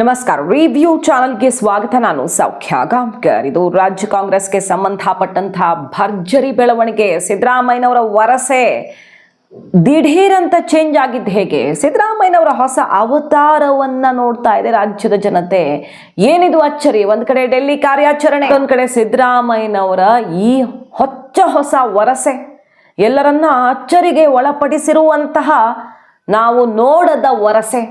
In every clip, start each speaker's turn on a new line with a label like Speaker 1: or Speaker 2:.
Speaker 1: ನಮಸ್ಕಾರ. ರಿವ್ಯೂ ಚಾನಲ್ಗೆ ಸ್ವಾಗತ. ನಾನು ಸೌಖ್ಯ ಗಾಂವ್ಕರ್. ಇದು ರಾಜ್ಯ ಕಾಂಗ್ರೆಸ್ಗೆ ಸಂಬಂಧಪಟ್ಟಂತಹ ಭರ್ಜರಿ ಬೆಳವಣಿಗೆ. ಸಿದ್ದರಾಮಯ್ಯನವರ ವರಸೆ ದಿಢೀರಂತ ಚೇಂಜ್ ಆಗಿದ್ದು ಹೇಗೆ? ಸಿದ್ದರಾಮಯ್ಯನವರ ಹೊಸ ಅವತಾರವನ್ನ ನೋಡ್ತಾ ಇದೆ ರಾಜ್ಯದ ಜನತೆ. ಏನಿದು ಅಚ್ಚರಿ? ಒಂದ್ ಕಡೆ ಡೆಲ್ಲಿ ಕಾರ್ಯಾಚರಣೆ, ಒಂದ್ ಕಡೆ ಸಿದ್ದರಾಮಯ್ಯನವರ ಈ ಹೊಸ ವರಸೆ ಎಲ್ಲರನ್ನ ಅಚ್ಚರಿಗೆ ಒಳಪಡಿಸಿರುವಂತಹ ನಾವು ನೋಡದ ವರಸೆ.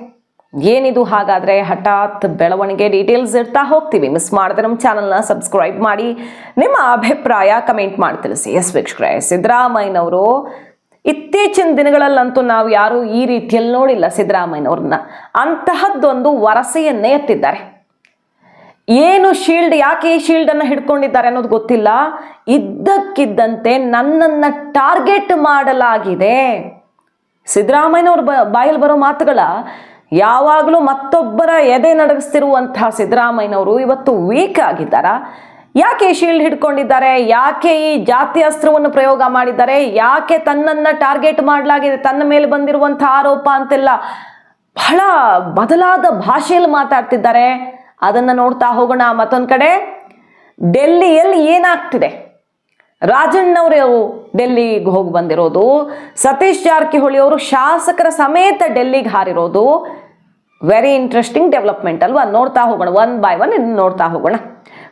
Speaker 1: ಏನಿದು ಹಾಗಾದ್ರೆ? ಹಠಾತ್ ಬೆಳವಣಿಗೆ ಡೀಟೇಲ್ಸ್ ಇರ್ತಾ ಹೋಗ್ತೀವಿ. ಮಿಸ್ ಮಾಡಿದ್ರೆ ನಮ್ಮ ಚಾನಲ್ನ ಸಬ್ಸ್ಕ್ರೈಬ್ ಮಾಡಿ, ನಿಮ್ಮ ಅಭಿಪ್ರಾಯ ಕಮೆಂಟ್ ಮಾಡಿ ತಿಳಿಸಿ. ಎಸ್ ವೀಕ್ಷಕರೇ, ಸಿದ್ದರಾಮಯ್ಯನವರು ಇತ್ತೀಚಿನ ದಿನಗಳಲ್ಲಂತೂ ನಾವು ಯಾರು ಈ ರೀತಿಯಲ್ಲಿ ನೋಡಿಲ್ಲ ಸಿದ್ದರಾಮಯ್ಯನವ್ರನ್ನ. ಅಂತಹದ್ದೊಂದು ವರಸೆಯನ್ನೇ ಎತ್ತಿದ್ದಾರೆ. ಏನು ಶೀಲ್ಡ್, ಯಾಕೆ ಈ ಶೀಲ್ಡ್ ಅನ್ನು ಹಿಡ್ಕೊಂಡಿದ್ದಾರೆ ಅನ್ನೋದು ಗೊತ್ತಿಲ್ಲ. ಇದ್ದಕ್ಕಿದ್ದಂತೆ ನನ್ನನ್ನ ಟಾರ್ಗೆಟ್ ಮಾಡಲಾಗಿದೆ. ಸಿದ್ದರಾಮಯ್ಯನವ್ರ ಬಾಯಲ್ಲಿ ಬರೋ ಮಾತುಗಳ ಯಾವಾಗಲೂ ಮತ್ತೊಬ್ಬರ ಎದೆ ನಡಗಿಸ್ತಿರುವಂತಹ ಸಿದ್ದರಾಮಯ್ಯನವರು ಇವತ್ತು ವೀಕ್ ಆಗಿದ್ದಾರಾ? ಯಾಕೆ ಶೀಲ್ಡ್ ಹಿಡ್ಕೊಂಡಿದ್ದಾರೆ? ಯಾಕೆ ಈ ಜಾತಿ ಅಸ್ತ್ರವನ್ನು ಪ್ರಯೋಗ ಮಾಡಿದ್ದಾರೆ? ಯಾಕೆ ತನ್ನನ್ನ ಟಾರ್ಗೆಟ್ ಮಾಡಲಾಗಿದೆ, ತನ್ನ ಮೇಲೆ ಬಂದಿರುವಂತಹ ಆರೋಪ ಅಂತೆಲ್ಲ ಬಹಳ ಬದಲಾದ ಭಾಷೆಯಲ್ಲಿ ಮಾತಾಡ್ತಿದ್ದಾರೆ. ಅದನ್ನ ನೋಡ್ತಾ ಹೋಗೋಣ. ಮತ್ತೊಂದು ಕಡೆ ಡೆಲ್ಲಿಯಲ್ಲಿ ಏನಾಗ್ತಿದೆ? ರಾಜಣ್ಣವರು ಡೆಲ್ಲಿಗೆ ಹೋಗಿ ಬಂದಿರೋದು, ಸತೀಶ್ ಜಾರಕಿಹೊಳಿ ಅವರು ಶಾಸಕರ ಸಮೇತ ಡೆಲ್ಲಿಗೆ ಹಾರಿರೋದು ವೆರಿ ಇಂಟ್ರೆಸ್ಟಿಂಗ್ ಡೆವಲಪ್ಮೆಂಟ್ ಅಲ್ವಾ? ನೋಡ್ತಾ ಹೋಗೋಣ, ಒನ್ ಬೈ ಒನ್ ನೋಡ್ತಾ ಹೋಗೋಣ.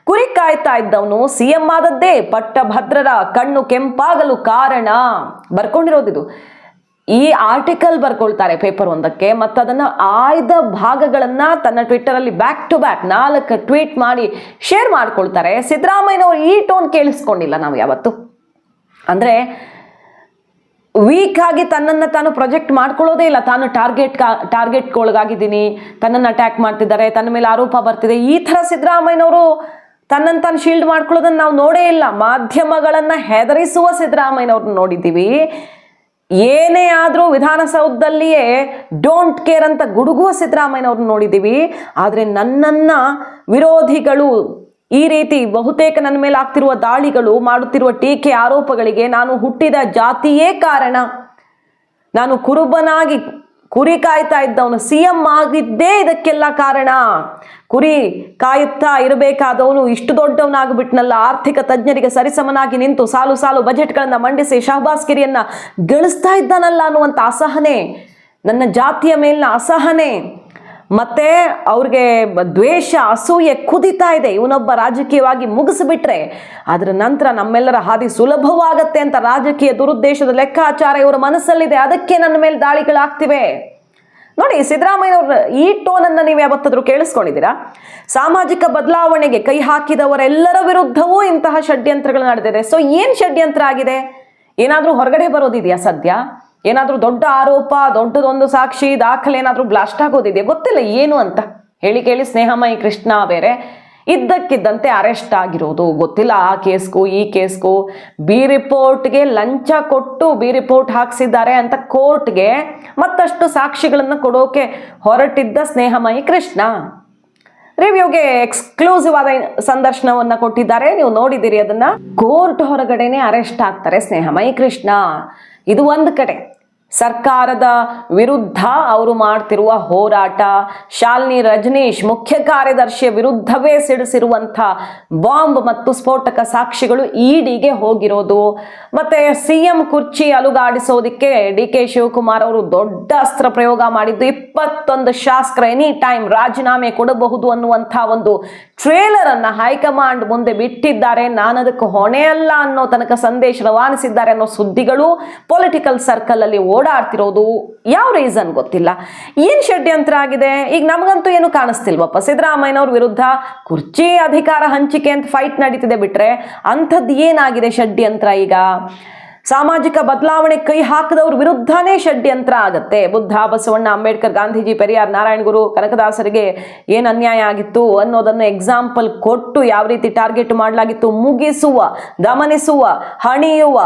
Speaker 1: ಕುರಿ ಕಾಯ್ತಾ ಇದ್ದವನು ಸಿಎಂ ಆದದ್ದೇ ಪಟ್ಟಭದ್ರರ ಕಣ್ಣು ಕೆಂಪಾಗಲು ಕಾರಣ ಬರ್ಕೊಂಡಿರೋದಿದು. ಈ ಆರ್ಟಿಕಲ್ ಬರ್ಕೊಳ್ತಾರೆ ಪೇಪರ್ ಒಂದಕ್ಕೆ, ಮತ್ತು ಅದನ್ನ ಆಯ್ದ ಭಾಗಗಳನ್ನ ತನ್ನ ಟ್ವಿಟ್ಟರ್ ಅಲ್ಲಿ ಬ್ಯಾಕ್ ಟು ಬ್ಯಾಕ್ 4 ಟ್ವೀಟ್ ಮಾಡಿ ಶೇರ್ ಮಾಡ್ಕೊಳ್ತಾರೆ. ಸಿದ್ದರಾಮಯ್ಯನವರು ಈ ಟೋನ್ ಕೇಳಿಸ್ಕೊಂಡಿಲ್ಲ ನಾವು ಯಾವತ್ತು. ಅಂದ್ರೆ ವೀಕ್ ಆಗಿ ತನ್ನನ್ನು ತಾನು ಪ್ರೊಜೆಕ್ಟ್ ಮಾಡ್ಕೊಳ್ಳೋದೇ ಇಲ್ಲ. ತಾನು ಟಾರ್ಗೆಟ್ ಒಳಗಾಗಿದ್ದೀನಿ, ತನ್ನನ್ನು ಅಟ್ಯಾಕ್ ಮಾಡ್ತಿದ್ದಾರೆ, ತನ್ನ ಮೇಲೆ ಆರೋಪ ಬರ್ತಿದೆ, ಈ ಥರ ಸಿದ್ದರಾಮಯ್ಯನವರು ತನ್ನನ್ನು ತಾನು ಶೀಲ್ಡ್ ಮಾಡ್ಕೊಳ್ಳೋದನ್ನ ನಾವು ನೋಡೇ ಇಲ್ಲ. ಮಾಧ್ಯಮಗಳನ್ನ ಹೆದರಿಸುವ ಸಿದ್ದರಾಮಯ್ಯನವ್ರನ್ನ ನೋಡಿದ್ದೀವಿ. ಏನೇ ಆದರೂ ವಿಧಾನಸೌಧದಲ್ಲಿಯೇ ಡೋಂಟ್ ಕೇರ್ ಅಂತ ಗುಡುಗುವ ಸಿದ್ದರಾಮಯ್ಯನವ್ರನ್ನ ನೋಡಿದ್ದೀವಿ. ಆದರೆ ನನ್ನನ್ನ ವಿರೋಧಿಗಳು ಈ ರೀತಿ ಬಹುತೇಕ ನನ್ನ ಮೇಲೆ ಆಗ್ತಿರುವ ದಾಳಿಗಳು, ಮಾಡುತ್ತಿರುವ ಟೀಕೆ ಆರೋಪಗಳಿಗೆ ನಾನು ಹುಟ್ಟಿದ ಜಾತಿಯೇ ಕಾರಣ. ನಾನು ಕುರುಬನಾಗಿ ಕುರಿ ಕಾಯ್ತಾ ಇದ್ದವನು ಸಿಎಂ ಆಗಿದ್ದೇ ಇದಕ್ಕೆಲ್ಲ ಕಾರಣ. ಕುರಿ ಕಾಯುತ್ತಾ ಇರಬೇಕಾದವನು ಇಷ್ಟು ದೊಡ್ಡವನಾಗ್ಬಿಟ್ನಲ್ಲ, ಆರ್ಥಿಕ ತಜ್ಞರಿಗೆ ಸರಿಸಮನಾಗಿ ನಿಂತು ಸಾಲು ಸಾಲು ಬಜೆಟ್ಗಳನ್ನ ಮಂಡಿಸಿ ಶಹಬಾಸ್ ಗಿರಿಯನ್ನ ಗಳಿಸ್ತಾ ಇದ್ದಾನಲ್ಲ ಅನ್ನುವಂಥ ಅಸಹನೆ, ನನ್ನ ಜಾತಿಯ ಮೇಲಿನ ಅಸಹನೆ, ಮತ್ತೆ ಅವ್ರಿಗೆ ದ್ವೇಷ, ಅಸೂಯೆ ಕುದಿತಾ ಇದೆ. ಇವನೊಬ್ಬ ರಾಜಕೀಯವಾಗಿ ಮುಗಿಸಿಬಿಟ್ರೆ ಅದರ ನಂತರ ನಮ್ಮೆಲ್ಲರ ಹಾದಿ ಸುಲಭವಾಗತ್ತೆ ಅಂತ ರಾಜಕೀಯ ದುರುದ್ದೇಶದ ಲೆಕ್ಕಾಚಾರ ಇವರ ಮನಸ್ಸಲ್ಲಿದೆ. ಅದಕ್ಕೆ ನನ್ನ ಮೇಲೆ ದಾಳಿಗಳಾಗ್ತಿವೆ. ನೋಡಿ, ಸಿದ್ದರಾಮಯ್ಯನವ್ರ ಈ ಟೋನನ್ನು ನೀವು ಯಾವತ್ತಾದ್ರೂ ಕೇಳಿಸ್ಕೊಂಡಿದ್ದೀರಾ? ಸಾಮಾಜಿಕ ಬದಲಾವಣೆಗೆ ಕೈ ಹಾಕಿದವರೆಲ್ಲರ ವಿರುದ್ಧವೂ ಇಂತಹ ಷಡ್ಯಂತ್ರಗಳು ನಡೆದಿದೆ. ಸೊ ಏನ್ ಷಡ್ಯಂತ್ರ ಆಗಿದೆ? ಏನಾದ್ರೂ ಹೊರಗಡೆ ಬರೋದಿದೆಯಾ ಸದ್ಯ? ಏನಾದ್ರೂ ದೊಡ್ಡ ಆರೋಪ, ದೊಡ್ಡದೊಂದು ಸಾಕ್ಷಿ ದಾಖಲೆ ಏನಾದ್ರೂ ಬ್ಲಾಸ್ಟ್ ಆಗೋದಿದೆಯಾ? ಗೊತ್ತಿಲ್ಲ ಏನು ಅಂತ. ಹೇಳಿ ಕೇಳಿ ಸ್ನೇಹಮಯಿ ಕೃಷ್ಣ ಬೇರೆ ಇದ್ದಕ್ಕಿದ್ದಂತೆ ಅರೆಸ್ಟ್ ಆಗಿರೋದು. ಗೊತ್ತಿಲ್ಲ ಆ ಕೇಸ್ಗೂ ಈ ಕೇಸ್ಗೂ. ಬಿ ರಿಪೋರ್ಟ್ಗೆ ಲಂಚ ಕೊಟ್ಟು ಬಿ ರಿಪೋರ್ಟ್ ಹಾಕ್ಸಿದ್ದಾರೆ ಅಂತ ಕೋರ್ಟ್ಗೆ ಮತ್ತಷ್ಟು ಸಾಕ್ಷಿಗಳನ್ನ ಕೊಡೋಕೆ ಹೊರಟಿದ್ದ ಸ್ನೇಹಮಯಿ ಕೃಷ್ಣ ರಿವ್ಯೂಗೆ ಎಕ್ಸ್ಕ್ಲೂಸಿವ್ ಆದ ಸಂದರ್ಶನವನ್ನ ಕೊಟ್ಟಿದ್ದಾರೆ. ನೀವು ನೋಡಿದ್ದೀರಿ ಅದನ್ನ. ಕೋರ್ಟ್ ಹೊರಗಡೆನೆ ಅರೆಸ್ಟ್ ಆಗ್ತಾರೆ ಸ್ನೇಹಮಯಿ ಕೃಷ್ಣ. ಇದು ಒಂದು ಕಡೆ. ಸರ್ಕಾರದ ವಿರುದ್ಧ ಅವರು ಮಾಡ್ತಿರುವ ಹೋರಾಟ, ಶಾಲಿನಿ ರಜನೀಶ್ ಮುಖ್ಯ ಕಾರ್ಯದರ್ಶಿಯ ವಿರುದ್ಧವೇ ಸಿಡಿಸಿರುವಂಥ ಬಾಂಬ್ ಮತ್ತು ಸ್ಫೋಟಕ ಸಾಕ್ಷಿಗಳು ಇಡಿಗೆ ಹೋಗಿರೋದು, ಮತ್ತೆ ಸಿಎಂ ಕುರ್ಚಿ ಅಲುಗಾಡಿಸೋದಿಕ್ಕೆ DK ಶಿವಕುಮಾರ್ ಅವರು ದೊಡ್ಡ ಅಸ್ತ್ರ ಪ್ರಯೋಗ ಮಾಡಿದ್ದು, 21 ಶಾಸಕರ ಎನಿ ಟೈಮ್ ರಾಜೀನಾಮೆ ಕೊಡಬಹುದು ಅನ್ನುವಂಥ ಒಂದು ಟ್ರೇಲರ್ ಅನ್ನ ಹೈಕಮಾಂಡ್ ಮುಂದೆ ಬಿಟ್ಟಿದ್ದಾರೆ. ನಾನದಕ್ಕೆ ಹೊಣೆ ಅಲ್ಲ ಅನ್ನೋ ತನಕ ಸಂದೇಶ ರವಾನಿಸಿದ್ದಾರೆ ಅನ್ನೋ ಸುದ್ದಿಗಳು ಪೊಲಿಟಿಕಲ್ ಸರ್ಕಲ್ ಅಲ್ಲಿ ಓಡಾಡ್ತಿರೋದು. ಯಾವ ರೀಸನ್ ಗೊತ್ತಿಲ್ಲ. ಏನ್ ಷಡ್ಯಂತ್ರ ಆಗಿದೆ ಈಗ ನಮಗಂತೂ ಏನು ಕಾಣಿಸ್ತಿಲ್ವಪ್ಪ. ಸಿದ್ದರಾಮಯ್ಯನವ್ರ ವಿರುದ್ಧ ಕುರ್ಚಿ ಅಧಿಕಾರ ಹಂಚಿಕೆ ಅಂತ ಫೈಟ್ ನಡೀತಿದೆ ಬಿಟ್ರೆ ಅಂಥದ್ದು ಏನಾಗಿದೆ ಷಡ್ಯಂತ್ರ? ಈಗ ಸಾಮಾಜಿಕ ಬದಲಾವಣೆ ಕೈ ಹಾಕದವ್ರ ವಿರುದ್ಧನೇ ಷಡ್ಯಂತ್ರ ಆಗತ್ತೆ. ಬುದ್ಧ, ಬಸವಣ್ಣ, ಅಂಬೇಡ್ಕರ್, ಗಾಂಧೀಜಿ, ಪೆರಿಯಾರ್, ನಾರಾಯಣಗುರು, ಕನಕದಾಸರಿಗೆ ಏನು ಅನ್ಯಾಯ ಆಗಿತ್ತು ಅನ್ನೋದನ್ನು ಎಕ್ಸಾಂಪಲ್ ಕೊಟ್ಟು ಯಾವ ರೀತಿ ಟಾರ್ಗೆಟ್ ಮಾಡಲಾಗಿತ್ತು, ಮುಗಿಸುವ, ಗಮನಿಸುವ, ಹಣಿಯುವ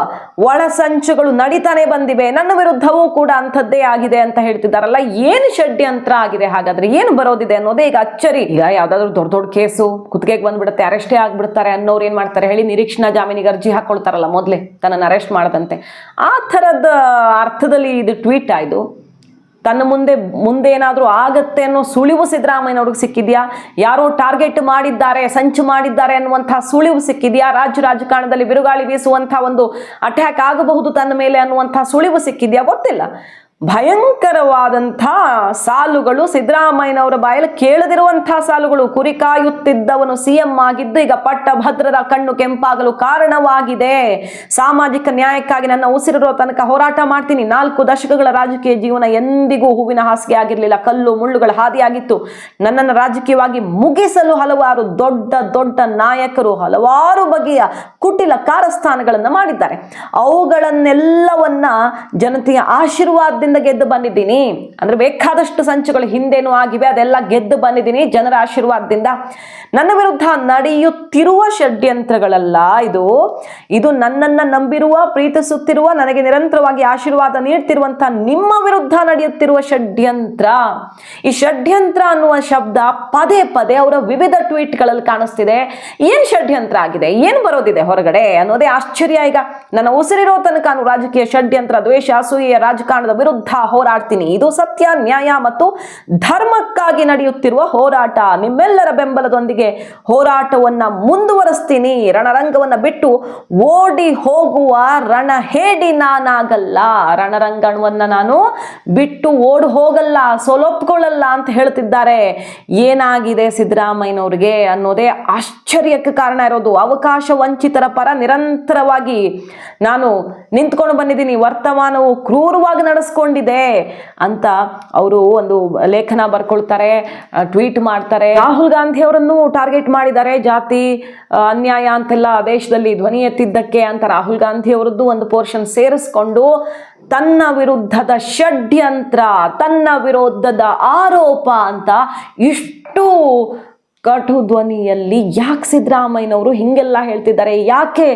Speaker 1: ಒಳಸಂಚುಗಳು ನಡೀತಾನೆ ಬಂದಿವೆ. ನನ್ನ ವಿರುದ್ಧವೂ ಕೂಡ ಅಂಥದ್ದೇ ಆಗಿದೆ ಅಂತ ಹೇಳ್ತಿದ್ದಾರಲ್ಲ. ಏನು ಷಡ್ಯಂತ್ರ ಆಗಿದೆ ಹಾಗಾದ್ರೆ? ಏನು ಬರೋದಿದೆ ಅನ್ನೋದೇ ಈಗ ಅಚ್ಚರಿ. ಈಗ ಯಾವ್ದಾದ್ರು ದೊಡ್ಡ ಕೇಸು ಕುತ್ತಿಗೆಗೆ ಬಂದ್ಬಿಡುತ್ತೆ, ಅರೆಸ್ಟೇ ಆಗ್ಬಿಡ್ತಾರೆ ಅನ್ನೋರು ಏನ್ ಮಾಡ್ತಾರೆ ಹೇಳಿ? ನಿರೀಕ್ಷಣಾ ಜಾಮೀನಿಗೆ ಅರ್ಜಿ ಹಾಕೊಳ್ತಾರಲ್ಲ ಮೊದಲೇ, ತನ್ನನ್ನು ಅರೆಸ್ಟ್ ಮಾಡದಂತೆ. ಆ ಥರದ ಅರ್ಥದಲ್ಲಿ ಇದು ಟ್ವೀಟ್ ಆಯ್ತು. ತನ್ನ ಮುಂದೆ ಏನಾದರೂ ಆಗತ್ತೆ ಅನ್ನೋ ಸುಳಿವು ಸಿದ್ದರಾಮಯ್ಯನವ್ರಿಗೆ ಸಿಕ್ಕಿದ್ಯಾ? ಯಾರೋ ಟಾರ್ಗೆಟ್ ಮಾಡಿದ್ದಾರೆ, ಸಂಚು ಮಾಡಿದ್ದಾರೆ ಅನ್ನುವಂತಹ ಸುಳಿವು ಸಿಕ್ಕಿದ್ಯಾ? ರಾಜಕಾರಣದಲ್ಲಿ ಬಿರುಗಾಳಿ ಬೀಸುವಂತಹ ಒಂದು ಅಟ್ಯಾಕ್ ಆಗಬಹುದು ತನ್ನ ಮೇಲೆ ಅನ್ನುವಂತಹ ಸುಳಿವು ಸಿಕ್ಕಿದ್ಯಾ? ಗೊತ್ತಿಲ್ಲ. ಭಯಂಕರವಾದಂಥ ಸಾಲುಗಳು ಸಿದ್ದರಾಮಯ್ಯನವರ ಬಾಯಲ್ಲಿ ಕೇಳದಿರುವಂತಹ ಸಾಲುಗಳು. ಕುರಿ ಕಾಯುತ್ತಿದ್ದವನು ಸಿಎಂ ಆಗಿದ್ದು ಈಗ ಪಟ್ಟಭದ್ರರ ಕಣ್ಣು ಕೆಂಪಾಗಲು ಕಾರಣವಾಗಿದೆ. ಸಾಮಾಜಿಕ ನ್ಯಾಯಕ್ಕಾಗಿ ನನ್ನ ಉಸಿರಿರೋ ತನಕ ಹೋರಾಟ ಮಾಡ್ತೀನಿ. 4 ದಶಕಗಳ ರಾಜಕೀಯ ಜೀವನ ಎಂದಿಗೂ ಹೂವಿನ ಹಾಸಿಗೆ ಆಗಿರಲಿಲ್ಲ, ಕಲ್ಲು ಮುಳ್ಳುಗಳ ಹಾದಿಯಾಗಿತ್ತು. ನನ್ನನ್ನು ರಾಜಕೀಯವಾಗಿ ಮುಗಿಸಲು ಹಲವಾರು ದೊಡ್ಡ ನಾಯಕರು ಹಲವಾರು ಬಗೆಯ ಕುಟಿಲ ಕಾರಸ್ಥಾನಗಳನ್ನು ಮಾಡಿದ್ದಾರೆ. ಅವುಗಳನ್ನೆಲ್ಲವನ್ನ ಜನತೆಯ ಆಶೀರ್ವಾದದಿಂದ ಗೆದ್ದು ಬಂದಿದ್ದೀನಿ. ಅಂದ್ರೆ ಬೇಕಾದಷ್ಟು ಸಂಚುಗಳು ಹಿಂದೇನೂ ಆಗಿವೆ, ಅದೆಲ್ಲ ಗೆದ್ದು ಬಂದಿದ್ದೀನಿ ಜನರ ಆಶೀರ್ವಾದದಿಂದ. ನನ್ನ ವಿರುದ್ಧ ನಡೆಯುತ್ತಿರುವ ಷಡ್ಯಂತ್ರಗಳಲ್ಲ ಇದು ನನ್ನನ್ನ ನಂಬಿರುವ, ಪ್ರೀತಿಸುತ್ತಿರುವ, ನನಗೆ ನಿರಂತರವಾಗಿ ಆಶೀರ್ವಾದ ನೀಡ್ತಿರುವಂತಹ ನಿಮ್ಮ ವಿರುದ್ಧ ನಡೆಯುತ್ತಿರುವ ಷಡ್ಯಂತ್ರ. ಈ ಷಡ್ಯಂತ್ರ ಅನ್ನುವ ಶಬ್ದ ಪದೇ ಅವರ ವಿವಿಧ ಟ್ವೀಟ್ಗಳಲ್ಲಿ ಕಾಣಿಸ್ತಿದೆ. ಏನ್ ಷಡ್ಯಂತ್ರ ಆಗಿದೆ, ಏನ್ ಬರೋದಿದೆ ಹೊರಗಡೆ ಅನ್ನೋದೇ ಆಶ್ಚರ್ಯ. ಈಗ ನನ್ನ ಉಸಿರಿರೋ ತನಕ ರಾಜಕೀಯ ಷಡ್ಯಂತ್ರ, ದ್ವೇಷ, ಅಸೂಯೆ ರಾಜಕಾರಣದ ವಿರುದ್ಧ ಹೋರಾಡ್ತೀನಿ. ಇದು ಸತ್ಯ, ನ್ಯಾಯ ಮತ್ತು ಧರ್ಮಕ್ಕಾಗಿ ನಡೆಯುತ್ತಿರುವ ಹೋರಾಟ. ನಿಮ್ಮೆಲ್ಲರ ಬೆಂಬಲದೊಂದಿಗೆ ಹೋರಾಟವನ್ನ ಮುಂದುವರಿಸ್ತೀನಿ. ರಣರಂಗವನ್ನ ಬಿಟ್ಟು ಓಡಿ ಹೋಗುವ ರಣಹೇಡಿ ನಾನಾಗಲ್ಲ. ರಣರಂಗವನ್ನ ನಾನು ಬಿಟ್ಟು ಓಡಿ ಹೋಗಲ್ಲ, ಸೋಲೊಪ್ಕೊಳ್ಳಲ್ಲ ಅಂತ ಹೇಳ್ತಿದ್ದಾರೆ. ಏನಾಗಿದೆ ಸಿದ್ದರಾಮಯ್ಯನವ್ರಿಗೆ ಅನ್ನೋದೇ ಆಶ್ಚರ್ಯಕ್ಕೆ ಕಾರಣ ಇರೋದು. ಅವಕಾಶ ವಂಚಿತರ ಪರ ನಿರಂತರವಾಗಿ ನಾನು ನಿಂತ್ಕೊಂಡು ಬಂದಿದ್ದೀನಿ, ವರ್ತಮಾನವು ಕ್ರೂರವಾಗಿ ನಡೆಸ್ಕೊಂಡಿದೆ ಅಂತ ಅವರು ಒಂದು ಲೇಖನ ಬರ್ಕೊಳ್ತಾರೆ, ಟ್ವೀಟ್ ಮಾಡ್ತಾರೆ. ರಾಹುಲ್ ಗಾಂಧಿ ಅವರನ್ನು ಟಾರ್ಗೆಟ್ ಮಾಡಿದ್ದಾರೆ. ಜಾತಿ ಅನ್ಯಾಯ ಅಂತೆಲ್ಲ ದೇಶದಲ್ಲಿ ಧ್ವನಿ ಎತ್ತಿದ್ದಕ್ಕೆ ಅಂತ ರಾಹುಲ್ ಗಾಂಧಿ ಅವರದ್ದು ಒಂದು ಪೋರ್ಷನ್ ಸೇರಿಸ್ಕೊಂಡು ತನ್ನ ವಿರುದ್ಧದ ಷಡ್ಯಂತ್ರ, ತನ್ನ ವಿರೋಧದ ಆರೋಪ ಅಂತ ಇಷ್ಟು ಕಟು ಧ್ವನಿಯಲ್ಲಿ ಯಾಕೆ ಸಿದ್ದರಾಮಯ್ಯನವರು ಹಿಂಗೆಲ್ಲ ಹೇಳ್ತಿದ್ದಾರೆ? ಯಾಕೆ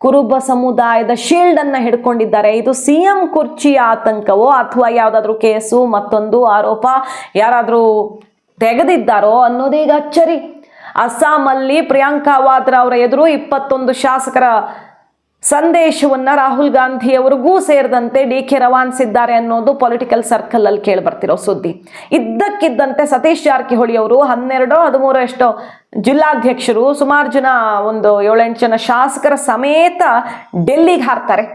Speaker 1: ಕುರುಬ ಸಮುದಾಯದ ಶೀಲ್ಡ್ ಅನ್ನ ಹಿಡ್ಕೊಂಡಿದ್ದಾರೆ? ಇದು ಸಿಎಂ ಕುರ್ಚಿಯ ಆತಂಕವೋ ಅಥವಾ ಯಾವುದಾದ್ರೂ ಕೇಸು, ಮತ್ತೊಂದು ಆರೋಪ ಯಾರಾದ್ರೂ ತೆಗೆದಿದ್ದಾರೋ ಅನ್ನೋದೀಗ ಅಚ್ಚರಿ. ಅಸ್ಸಾಮಲ್ಲಿ ಪ್ರಿಯಾಂಕಾ ವಾದ್ರಾ ಅವರ ಎದುರು 21 ಶಾಸಕರ ಸಂದೇಶವನ್ನ ರಾಹುಲ್ ಗಾಂಧಿ ಅವರಿಗೂ ಸೇರಿದಂತೆ DK ರವಾನಿಸಿದ್ದಾರೆ ಅನ್ನೋದು ಪೊಲಿಟಿಕಲ್ ಸರ್ಕಲ್ ಅಲ್ಲಿ ಕೇಳಿ ಬರ್ತಿರೋ ಸುದ್ದಿ. ಇದ್ದಕ್ಕಿದ್ದಂತೆ ಸತೀಶ್ ಜಾರಕಿಹೊಳಿ ಅವರು 12-13 ಎಷ್ಟೋ ಜಿಲ್ಲಾಧ್ಯಕ್ಷರು, ಸುಮಾರು ಜನ, ಒಂದು 7-8 ಜನ ಶಾಸಕರ ಸಮೇತ ಡೆಲ್ಲಿಗೆ ಹಾರ್ತಾರೆ.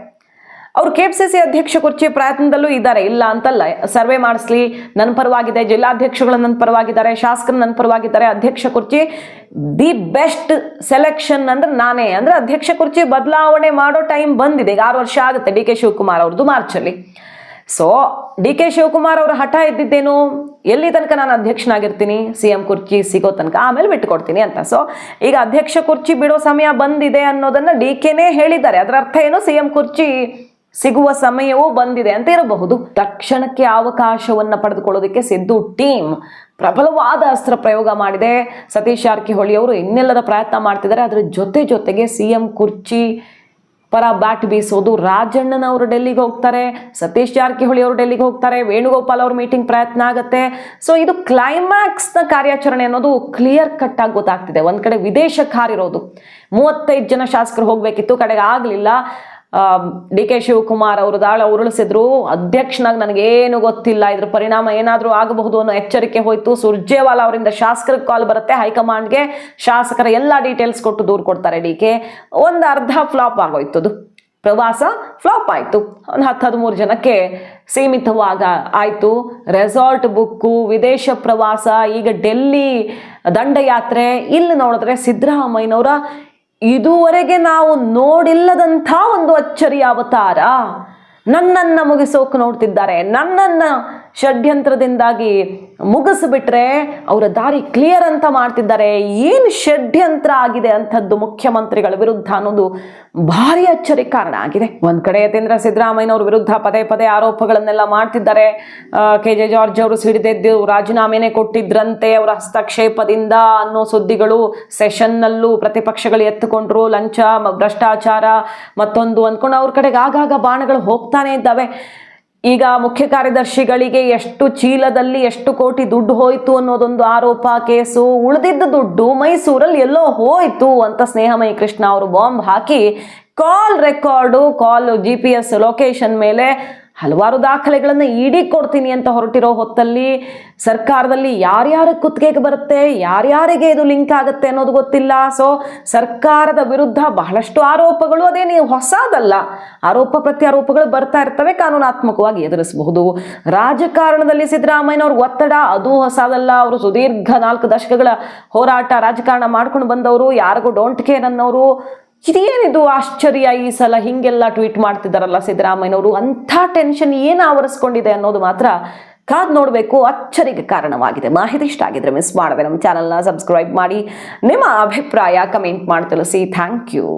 Speaker 1: ಅವರು KPCC ಅಧ್ಯಕ್ಷ ಕುರ್ಚಿ ಪ್ರಯತ್ನದಲ್ಲೂ ಇದ್ದಾರೆ, ಇಲ್ಲ ಅಂತಲ್ಲ. ಸರ್ವೆ ಮಾಡಿಸ್ಲಿ, ನನ್ನ ಪರವಾಗಿದೆ, ಜಿಲ್ಲಾಧ್ಯಕ್ಷಗಳು ನನ್ನ ಪರವಾಗಿದ್ದಾರೆ, ಶಾಸಕರು ನನ್ನ ಪರವಾಗಿದ್ದಾರೆ, ಅಧ್ಯಕ್ಷ ಕುರ್ಚಿ ದಿ ಬೆಸ್ಟ್ ಸೆಲೆಕ್ಷನ್ ಅಂದ್ರೆ ನಾನೇ. ಅಂದ್ರೆ ಅಧ್ಯಕ್ಷ ಕುರ್ಚಿ ಬದಲಾವಣೆ ಮಾಡೋ ಟೈಮ್ ಬಂದಿದೆ. ಈಗ 6 ವರ್ಷ ಆಗುತ್ತೆ DK ಶಿವಕುಮಾರ್ ಅವ್ರದ್ದು ಮಾರ್ಚಲ್ಲಿ. ಸೊ DK ಶಿವಕುಮಾರ್ ಅವರ ಹಠ ಇದ್ದಿದ್ದೇನು, ಎಲ್ಲಿ ತನಕ ನಾನು ಅಧ್ಯಕ್ಷನಾಗಿರ್ತೀನಿ, CM ಕುರ್ಚಿ ಸಿಗೋ ತನಕ, ಆಮೇಲೆ ಬಿಟ್ಟುಕೊಡ್ತೀನಿ ಅಂತ. ಸೊ ಈಗ ಅಧ್ಯಕ್ಷ ಕುರ್ಚಿ ಬಿಡೋ ಸಮಯ ಬಂದಿದೆ ಅನ್ನೋದನ್ನ DKನೇ ಹೇಳಿದ್ದಾರೆ. ಅದರ ಅರ್ಥ ಏನು, CM ಕುರ್ಚಿ ಸಿಗುವ ಸಮಯವೂ ಬಂದಿದೆ ಅಂತ ಇರಬಹುದು. ತಕ್ಷಣಕ್ಕೆ ಅವಕಾಶವನ್ನ ಪಡೆದುಕೊಳ್ಳೋದಕ್ಕೆ ಸಿದ್ದು ಟೀಮ್ ಪ್ರಬಲವಾದ ಅಸ್ತ್ರ ಪ್ರಯೋಗ ಮಾಡಿದೆ. ಸತೀಶ್ ಜಾರಕಿಹೊಳಿ ಅವರು ಇನ್ನೆಲ್ಲದ ಪ್ರಯತ್ನ ಮಾಡ್ತಿದ್ದಾರೆ. ಅದರ ಜೊತೆಗೆ CM ಕುರ್ಚಿ ಪರ ಬ್ಯಾಟ್ ಬೀಸೋದು. ರಾಜಣ್ಣನವರು ಡೆಲ್ಲಿಗೆ ಹೋಗ್ತಾರೆ, ಸತೀಶ್ ಜಾರಕಿಹೊಳಿ ಅವರು ಡೆಲ್ಲಿಗೆ ಹೋಗ್ತಾರೆ, ವೇಣುಗೋಪಾಲ್ ಅವ್ರ ಮೀಟಿಂಗ್ ಪ್ರಯತ್ನ ಆಗುತ್ತೆ. ಸೊ ಇದು ಕ್ಲೈಮ್ಯಾಕ್ಸ್ನ ಕಾರ್ಯಾಚರಣೆ ಅನ್ನೋದು ಕ್ಲಿಯರ್ ಕಟ್ ಆಗಿ ಗೊತ್ತಾಗ್ತಿದೆ. ಒಂದ್ ಕಡೆ ವಿದೇಶಕ್ಕೆ ಹಾರಿರೋದು, 35 ಜನ ಶಾಸಕರು ಹೋಗ್ಬೇಕಿತ್ತು, ಕಡೆಗೆ ಆಗ್ಲಿಲ್ಲ. DK ಶಿವಕುಮಾರ್ ಅವರು ದಾಳ ಉರುಳಿಸಿದ್ರು. ಅಧ್ಯಕ್ಷನಾಗಿ ನನಗೇನು ಗೊತ್ತಿಲ್ಲ, ಇದ್ರ ಪರಿಣಾಮ ಏನಾದರೂ ಆಗಬಹುದು ಅನ್ನೋ ಎಚ್ಚರಿಕೆ ಹೋಯ್ತು. ಸುರ್ಜೇವಾಲಾ ಅವರಿಂದ ಶಾಸಕರಿಗೆ ಕಾಲ್ ಬರುತ್ತೆ, ಹೈಕಮಾಂಡ್ಗೆ ಶಾಸಕರ ಎಲ್ಲ ಡೀಟೇಲ್ಸ್ ಕೊಟ್ಟು ದೂರು ಕೊಡ್ತಾರೆ DK. ಒಂದು ಅರ್ಧ ಫ್ಲಾಪ್ ಆಗೋಯ್ತು. ಅದು ಪ್ರವಾಸ ಫ್ಲಾಪ್ ಆಯಿತು. ಒಂದು 10-13 ಜನಕ್ಕೆ ಸೀಮಿತವಾಗ ಆಯಿತು. ರೆಸಾರ್ಟ್ ಬುಕ್ಕು, ವಿದೇಶ ಪ್ರವಾಸ, ಈಗ ಡೆಲ್ಲಿ ದಂಡಯಾತ್ರೆ. ಇಲ್ಲಿ ನೋಡಿದ್ರೆ ಸಿದ್ದರಾಮಯ್ಯನವರ ಇದುವರೆಗೆ ನಾವು ನೋಡಿಲ್ಲದಂಥ ಒಂದು ಅಚ್ಚರಿಯ ಅವತಾರ. ನನ್ನನ್ನ ಮುಗಿಸೋಕೆ ನೋಡ್ತಿದ್ದಾರೆ. ನನ್ನನ್ನ ಷಡ್ಯಂತ್ರದಿಂದಾಗಿ ಮುಗಿಸ್ಬಿಟ್ರೆ ಅವರ ದಾರಿ ಕ್ಲಿಯರ್ ಅಂತ ಮಾಡ್ತಿದ್ದಾರೆ. ಏನು ಷಡ್ಯಂತ್ರ ಆಗಿದೆ ಅಂಥದ್ದು ಮುಖ್ಯಮಂತ್ರಿಗಳ ವಿರುದ್ಧ ಅನ್ನೋದು ಭಾರಿ ಅಚ್ಚರಿ ಕಾರಣ ಆಗಿದೆ. ಒಂದ್ ಕಡೆ ಯತೀಂದ್ರ ಸಿದ್ದರಾಮಯ್ಯನವ್ರ ವಿರುದ್ಧ ಪದೇ ಆರೋಪಗಳನ್ನೆಲ್ಲ ಮಾಡ್ತಿದ್ದಾರೆ. KJ ಜಾರ್ಜ್ ಅವರು ಸಿಡಿದೆದ್ದು ರಾಜೀನಾಮೆನೇ ಕೊಟ್ಟಿದ್ರಂತೆ ಅವರ ಹಸ್ತಕ್ಷೇಪದಿಂದ ಅನ್ನೋ ಸುದ್ದಿಗಳು ಸೆಷನ್ನಲ್ಲೂ ಪ್ರತಿಪಕ್ಷಗಳು ಎತ್ತುಕೊಂಡ್ರು. ಲಂಚ, ಭ್ರಷ್ಟಾಚಾರ, ಮತ್ತೊಂದು ಅಂದ್ಕೊಂಡು ಅವ್ರ ಕಡೆಗೆ ಆಗಾಗ ಬಾಣಗಳು ಹೋಗ್ತಾನೆ ಇದ್ದಾವೆ. ಈಗ ಮುಖ್ಯ ಕಾರ್ಯದರ್ಶಿಗಳಿಗೆ ಎಷ್ಟು ಚೀಲದಲ್ಲಿ ಎಷ್ಟು ಕೋಟಿ ದುಡ್ಡು ಹೋಯ್ತು ಅನ್ನೋದೊಂದು ಆರೋಪ, ಕೇಸು. ಉಳಿದಿದ್ದ ದುಡ್ಡು ಮೈಸೂರಲ್ಲಿ ಎಲ್ಲೋ ಹೋಯ್ತು ಅಂತ ಸ್ನೇಹಮಯಿ ಕೃಷ್ಣ ಅವರು ಬಾಂಬ್ ಹಾಕಿ ಕಾಲ್ ರೆಕಾರ್ಡು, ಕಾಲ್ GPS ಲೊಕೇಶನ್ ಮೇಲೆ ಹಲವಾರು ದಾಖಲೆಗಳನ್ನು ಇಡಿ ಕೊಡ್ತೀನಿ ಅಂತ ಹೊರಟಿರೋ ಹೊತ್ತಲ್ಲಿ ಸರ್ಕಾರದಲ್ಲಿ ಯಾರ್ಯಾರ ಕುತ್ತಿಗೆಗೆ ಬರುತ್ತೆ, ಯಾರ್ಯಾರಿಗೆ ಇದು ಲಿಂಕ್ ಆಗುತ್ತೆ ಅನ್ನೋದು ಗೊತ್ತಿಲ್ಲ. ಸೊ ಸರ್ಕಾರದ ವಿರುದ್ಧ ಬಹಳಷ್ಟು ಆರೋಪಗಳು, ಅದೇ ನೀವು ಹೊಸದಲ್ಲ, ಆರೋಪ ಪ್ರತ್ಯಾರೋಪಗಳು ಬರ್ತಾ ಇರ್ತವೆ, ಕಾನೂನಾತ್ಮಕವಾಗಿ ಎದುರಿಸಬಹುದು. ರಾಜಕಾರಣದಲ್ಲಿ ಸಿದ್ದರಾಮಯ್ಯನವ್ರಿಗೆ ಒತ್ತಡ ಅದು ಹೊಸದಲ್ಲ. ಅವರು ಸುದೀರ್ಘ 4 ದಶಕಗಳ ಹೋರಾಟ ರಾಜಕಾರಣ ಮಾಡ್ಕೊಂಡು ಬಂದವರು, ಯಾರಿಗೂ ಡೋಂಟ್ ಕೇರ್ ಅನ್ನೋರು. ಇದೇನಿದು ಆಶ್ಚರ್ಯ, ಈ ಸಲ ಹಿಂಗೆಲ್ಲ ಟ್ವೀಟ್ ಮಾಡ್ತಿದ್ದಾರಲ್ಲ ಸಿದ್ದರಾಮಯ್ಯನವರು, ಅಂಥ ಟೆನ್ಷನ್ ಏನು ಆವರಿಸ್ಕೊಂಡಿದೆ ಅನ್ನೋದು ಮಾತ್ರ ಕಾದ್ ನೋಡಬೇಕು. ಅಚ್ಚರಿಗೆ ಕಾರಣವಾಗಿದೆ. ಮಾಹಿತಿ ಇಷ್ಟ ಆಗಿದ್ರೆ ಮಿಸ್ ಮಾಡದೆ ನಮ್ಮ ಚಾನಲ್ನ ಸಬ್ಸ್ಕ್ರೈಬ್ ಮಾಡಿ, ನಿಮ್ಮ ಅಭಿಪ್ರಾಯ ಕಮೆಂಟ್ ಮಾಡಿ ತಿಳಿಸಿ. Thank you.